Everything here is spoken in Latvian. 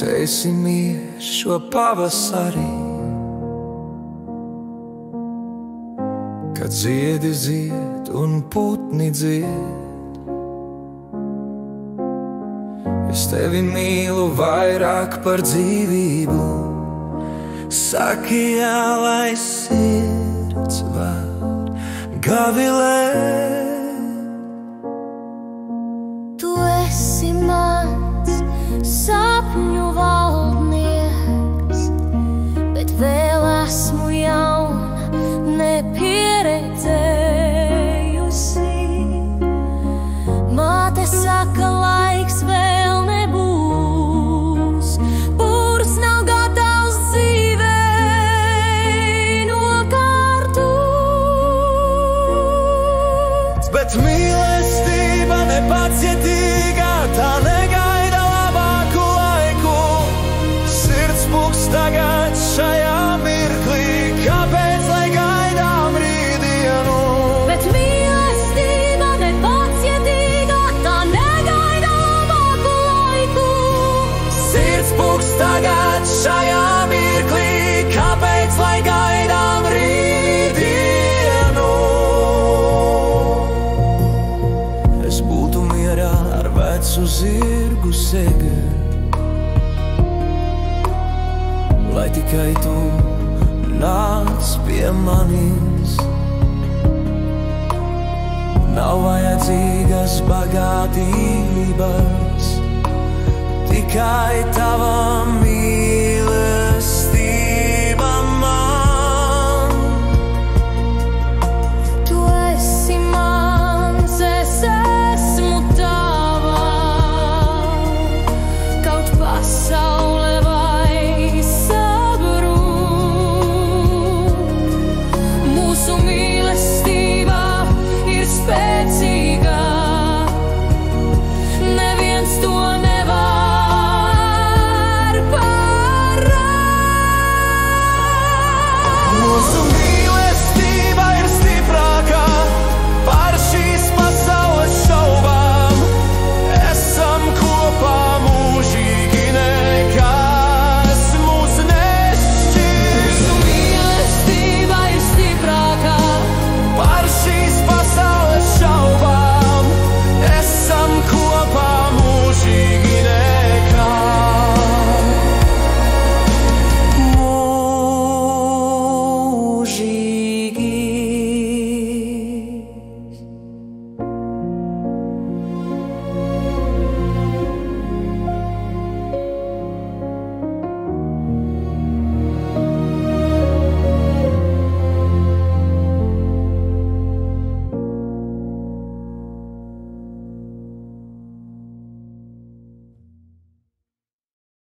esi mīļš šo pavasarī, kad ziedi zied un putni dzied. Es tevi mīlu vairāk par dzīvību, saki jā, lai sirds var gavilēt. Tu esi mans sapņu valdnieks, bet vēl esmu jauna, nepieredzējusi. Māte saka, laiks vēl nebūs, purs nav gatavs dzīvei nokārtots. Bet mīlestība nepacietīga, tā negaida labāku laiku. Sirds pūks tagad šajā mirklī, kāpēc lai gaidām rītdienu? Bet mīlestība nepacietīga, tā negaida labāku laiku. Sirds pūks tagad šajā mirklī, kāpēc lai gaidām rītdienu? Es būtu mierā ar vecu zirgu segli, lai tikai tu nāc pie manis. Nav vajadzīgas bagātības, tikai tava